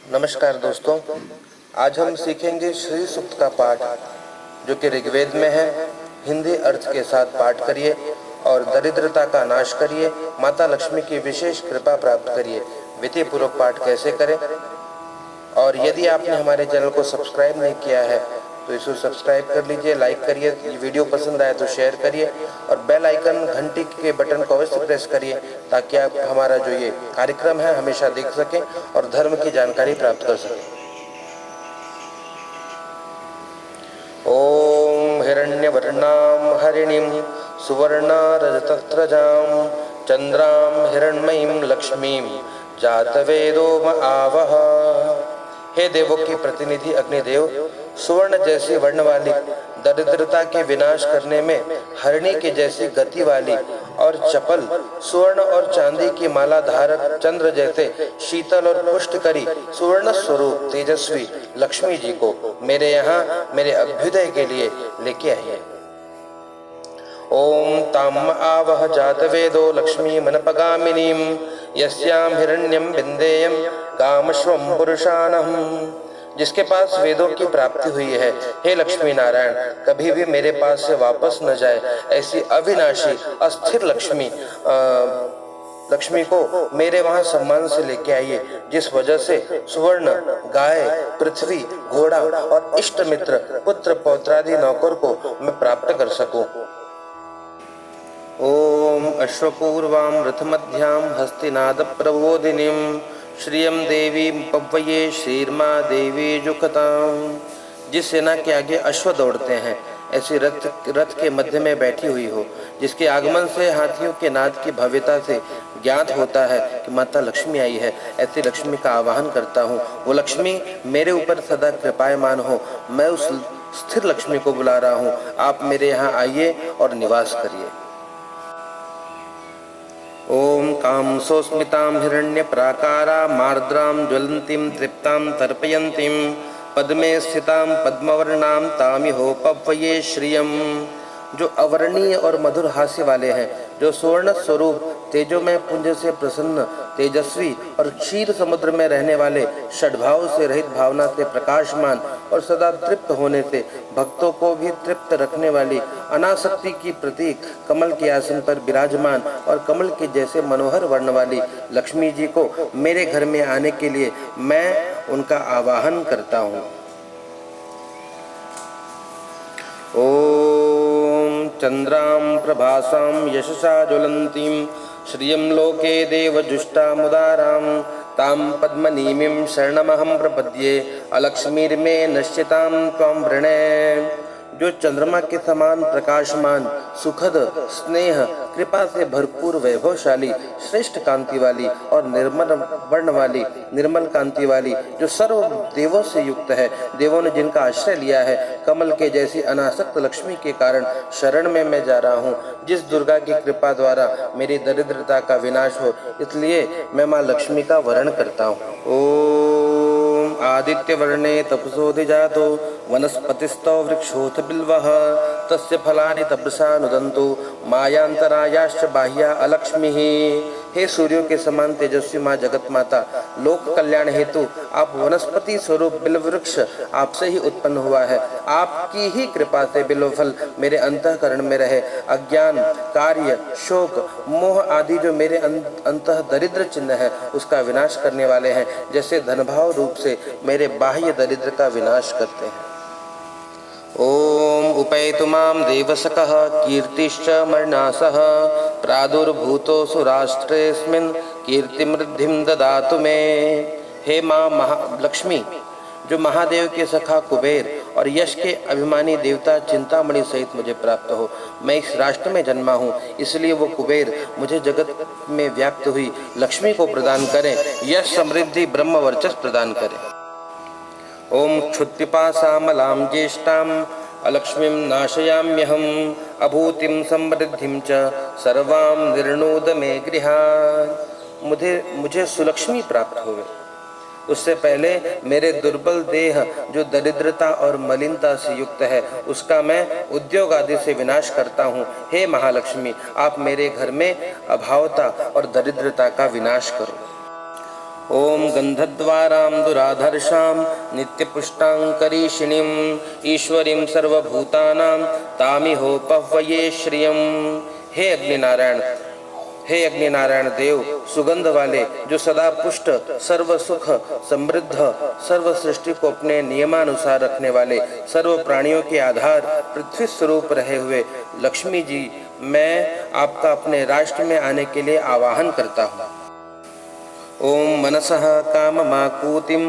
नमस्कार दोस्तों, आज हम सीखेंगे श्री सूक्त का पाठ जो कि ऋग्वेद में है। हिंदी अर्थ के साथ पाठ करिए और दरिद्रता का नाश करिए, माता लक्ष्मी की विशेष कृपा प्राप्त करिए। विधि पूर्वक पाठ कैसे करें, और यदि आपने हमारे चैनल को सब्सक्राइब नहीं किया है तो इसे सब्सक्राइब कर लीजिए, लाइक करिए, वीडियो पसंद आए तो शेयर करिए और बेल आइकन घंटी के बटन को अवश्य प्रेस करिए ताकि आप हमारा जो ये कार्यक्रम है हमेशा देख सकें और धर्म की जानकारी प्राप्त कर सकें। ओम हिरण्यवर्णां हरिणीं सुवर्णा रजतस्रजां चंद्रां हिरण्मयीं लक्ष्मीं जातवेदो आवह। हे देवों की प्रतिनिधि अग्निदेव, सुवर्ण जैसी वर्ण वाली, दरिद्रता के विनाश करने में हरिणी की जैसी गति वाली और चपल, सुवर्ण और चांदी की माला धारक चंद्र जैसे शीतल और पुष्टकरी सुवर्ण स्वरूप तेजस्वी लक्ष्मी जी को मेरे यहाँ मेरे अभ्युदय के लिए लेके आइए। ओम ताम आवह जातवेदो लक्ष्मी मनपगामिनीं यस्याम हिरण्यम बिंदेयम कामश्वम पुरुषानहम्। जिसके पास वेदों की प्राप्ति हुई है, हे लक्ष्मी नारायण, कभी भी मेरे पास से वापस न जाए ऐसी अविनाशी अस्थिर लक्ष्मी को मेरे वहां सम्मान से लेके आइए, जिस वजह से सुवर्ण, गाय, पृथ्वी, घोड़ा और इष्ट मित्र, पुत्र पौत्रादि नौकर को मैं प्राप्त कर सकूं। ओम अश्वपूर्वां रथमध्यां हस्तिनाद प्रबोधिनीं श्रियं देवी पव्वये श्रीर्मा देवी जुखतां। जिस सेना के आगे अश्व दौड़ते हैं, ऐसी रथ के मध्य में बैठी हुई हो, जिसके आगमन से हाथियों के नाद की भव्यता से ज्ञात होता है कि माता लक्ष्मी आई है, ऐसी लक्ष्मी का आवाहन करता हूँ। वो लक्ष्मी मेरे ऊपर सदा कृपायमान हो। मैं उस स्थिर लक्ष्मी को बुला रहा हूँ, आप मेरे यहाँ आइए और निवास करिए। ओम काम सोस्मितां हिरण्य प्राकारा मार्द्रां ज्वलंतीं तृप्तां तर्पयन्तीं पद्मे स्थितां पद्मवर्णां तामिहो पव्वये श्रियम्। जो अवर्णीय और मधुर हास्य वाले हैं, जो सुवर्ण स्वरूप तेजोमय पुंज से प्रसन्न, तेजस्वी और क्षीर समुद्र में रहने वाले, षड्भाव से रहित भावना से प्रकाशमान और सदा तृप्त होने से भक्तों को भी तृप्त रखने वाली, अनासक्ति की प्रतीक, कमल के आसन पर विराजमान और कमल के जैसे मनोहर वर्ण वाली लक्ष्मी जी को मेरे घर में आने के लिए मैं उनका आवाहन करता हूँ। ओम चंद्रां प्रभासां यशसा ज्वलंतीं श्रियं लोके देवजुष्टामुदारां तां पद्मनीमिं शरणमहं प्रपद्ये अलक्ष्मीर्मे नश्यतां त्वां वृणे। जो चंद्रमा के समान प्रकाशमान, सुखद, स्नेह, कृपा से भरपूर, वैभवशाली, श्रेष्ठ कांति वाली और निर्मल वर्ण वाली, निर्मल कांति वाली, जो सर्व देवों से युक्त है, देवों ने जिनका आश्रय लिया है, कमल के जैसी अनासक्त लक्ष्मी के कारण शरण में मैं जा रहा हूँ। जिस दुर्गा की कृपा द्वारा मेरी दरिद्रता का विनाश हो, इसलिए मैं माँ लक्ष्मी का वरण करता हूँ। ओम आदित्य वर्णे तपसोऽधिजातो वनस्पतिस्थो वृक्षोऽथ बिल्वः तस्य फलानि तपसा नुदन्तु मायांतरायाश्च बाह्या अलक्ष्मीः। हे सूर्यों के समान तेजस्वी माँ जगत माता, लोक कल्याण हेतु आप वनस्पति स्वरूप बिल्व वृक्ष आपसे ही उत्पन्न हुआ है। आपकी ही कृपा से बिल्व फल मेरे अंतःकरण में रहे। अज्ञान, कार्य, शोक, मोह आदि जो मेरे अंतः दरिद्र चिन्ह है, उसका विनाश करने वाले हैं, जैसे धनभाव रूप से मेरे बाह्य दरिद्र का विनाश करते हैं। ओम उपैतु मां देवसकः कीर्तिश्च मर्णासः प्रादुर्भूतोऽसु राष्ट्रेऽस्मिन् कीर्तिमृद्धिं ददातु मे। हे मां महालक्ष्मी, जो महादेव के सखा कुबेर और यश के अभिमानी देवता चिंतामणि सहित मुझे प्राप्त हो। मैं इस राष्ट्र में जन्मा हूँ, इसलिए वो कुबेर मुझे जगत में व्याप्त हुई लक्ष्मी को प्रदान करें, यश, समृद्धि, ब्रह्म वर्चस्व प्रदान करें। ओम क्षुत्पिपासामलां ज्येष्ठां अलक्ष्मीं नाशयाम्यहम् अभूतिं समृद्धिं च सर्वां निर्णोद मे गृहात्। मुझे सुलक्ष्मी प्राप्त होवे, उससे पहले मेरे दुर्बल देह जो दरिद्रता और मलिनता से युक्त है, उसका मैं उद्योग आदि से विनाश करता हूँ। हे महालक्ष्मी, आप मेरे घर में अभावता और दरिद्रता का विनाश करो। ओम गंधद्वारां दुराधर्षां नित्यपुष्टांकरीषिणीं ईश्वरीं सर्वभूतानां तामिहोपह्वये श्रियं। हे अग्निनारायण, हे अग्निनारायण देव, सुगंध वाले जो सदा पुष्ट, सर्व सुख समृद्ध, सर्व सृष्टि को अपने नियमानुसार रखने वाले, सर्व प्राणियों के आधार पृथ्वी स्वरूप रहे हुए लक्ष्मी जी, मैं आपका अपने राष्ट्र में आने के लिए आवाहन करता हूँ। ओम मनसः काममाकूतिं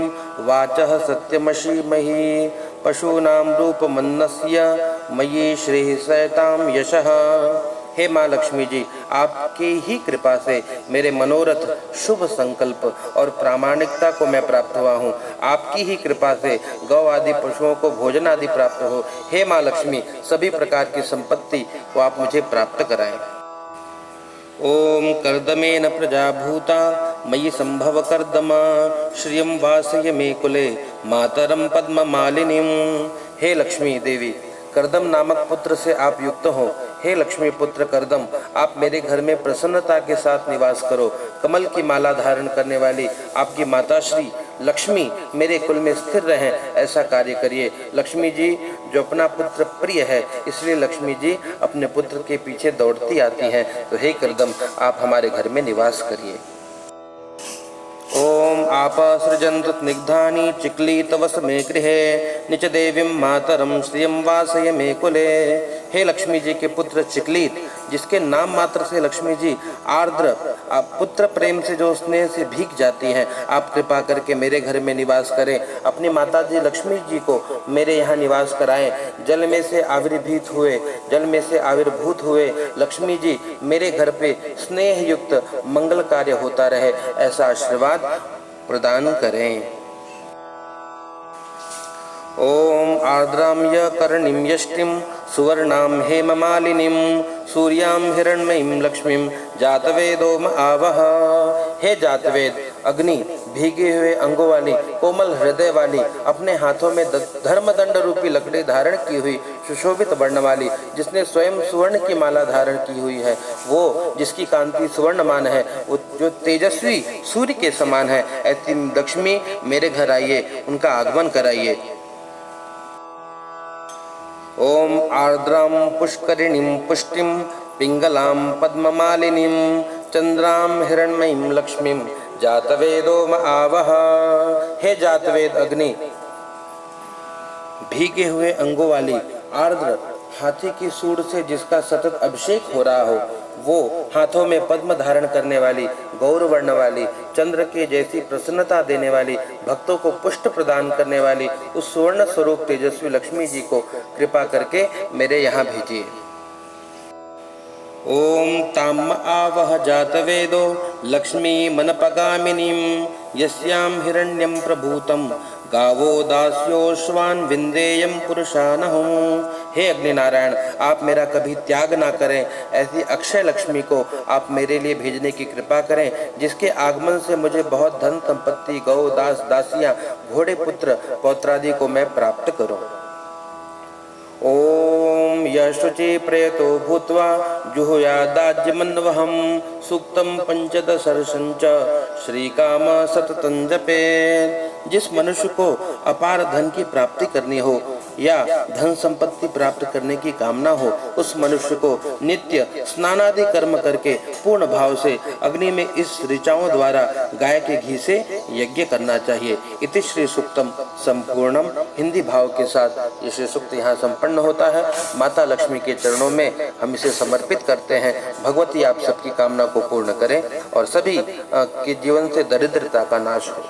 वाचः सत्यमशीमहि पशूनां रूपमन्नस्य मयि श्रीः सैतां यशः। हे माँ लक्ष्मी जी, आपकी ही कृपा से मेरे मनोरथ, शुभ संकल्प और प्रामाणिकता को मैं प्राप्त हुआ हूँ। आपकी ही कृपा से गौ आदि पशुओं को भोजन आदि प्राप्त हो। हे माँ लक्ष्मी, सभी प्रकार की संपत्ति को आप मुझे प्राप्त कराएं। ओम कर्दमेन प्रजाभूता मयि संभव कर्दमा श्रियं वासय मे कुले मातरम पद्ममालिनीं। हे लक्ष्मी देवी, कर्दम नामक पुत्र से आप युक्त हो। हे लक्ष्मी पुत्र कर्दम, आप मेरे घर में प्रसन्नता के साथ निवास करो। कमल की माला धारण करने वाली आपकी माता श्री लक्ष्मी मेरे कुल में स्थिर रहें, ऐसा कार्य करिए। लक्ष्मी जी जो अपना पुत्र प्रिय है, इसलिए लक्ष्मी जी अपने पुत्र के पीछे दौड़ती आती हैं। तो हे कर्दम, आप हमारे घर में निवास करिए। ओम आपसृजन्तु स्निग्धानि चिक्लीतवस मे गृहे निच देवीं मातरं श्रियं वासय मे कुले। हे लक्ष्मी जी के पुत्र चिक्लीत, जिसके नाम मात्र से लक्ष्मी जी आर्द्र पुत्र प्रेम से जो स्नेह से भीग जाती हैं, आप कृपा करके मेरे घर में निवास करें। अपनी माता जी लक्ष्मी जी को मेरे यहाँ निवास कराएं। जल में से आविर्भूत हुए लक्ष्मी जी मेरे घर पे स्नेह युक्त मंगल कार्य होता रहे, ऐसा आशीर्वाद प्रदान करें। ओम आर्द्रां कर्णिं यष्टिं सुवर्णां हेममालिनीं सूर्यां हिरण्मयीं लक्ष्मीं जातवेदो आवह। हे जातवेद अग्नि, भीगे हुए अंगों वाली, कोमल हृदय वाली, अपने हाथों में धर्मदंड रूपी लकड़ी धारण की हुई, सुशोभित वर्ण वाली, जिसने स्वयं सुवर्ण की माला धारण की हुई है, वो जिसकी कांति सुवर्णमान है, वो जो तेजस्वी सूर्य के समान है, ऐसी लक्ष्मी मेरे घर आइए, उनका आगमन कराइए। ओम आर्द्रां पुष्करिणीं पुष्टिं पिंगलां पद्ममालिनीं चंद्रां हिरण्मयीं लक्ष्मीं जातवेदो आवह। हे जातवेद अग्नि, भीगे हुए अंगों वाली, आर्द्र हाथी की सूंड से जिसका सतत अभिषेक हो रहा हो, वो हाथों में पद्म धारण करने वाली, गौरवर्ण वाली, चंद्र के जैसी प्रसन्नता देने वाली, भक्तों को पुष्ट प्रदान करने वाली उस सुवर्ण स्वरूप तेजस्वी लक्ष्मी जी को कृपा करके मेरे यहाँ भेजिए। ओम ताम आवह जातवेदो लक्ष्मी मनपगामिनीं यस्यां हिरण्यं प्रभूतं गावो दास्योश्वान विंदेयम पुरुषानहुं। हे अग्निनारायण, आप मेरा कभी त्याग ना करें, ऐसी अक्षय लक्ष्मी को आप मेरे लिए भेजने की कृपा करें, जिसके आगमन से मुझे बहुत धन संपत्ति, गौ दास दासियां, घोड़े पुत्र पौत्रादि को मैं प्राप्त करूं। ओम यशुचि प्रयतो भूत्वा जुहुयादाज्यमन्वहं सूक्तं पंचदशर्षञ्च श्रीकाम सततं जपेत्। जिस मनुष्य को अपार धन की प्राप्ति करनी हो या धन संपत्ति प्राप्त करने की कामना हो, उस मनुष्य को नित्य स्नानादि कर्म करके पूर्ण भाव से अग्नि में इस ऋचाओं द्वारा गाय के घी से यज्ञ करना चाहिए। इति श्री सूक्तम संपूर्णम। हिंदी भाव के साथ ये श्री सूक्त यहाँ संपन्न होता है। माता लक्ष्मी के चरणों में हम इसे समर्पित करते हैं। भगवती आप सबकी कामना को पूर्ण करें और सभी के जीवन से दरिद्रता का नाश हो।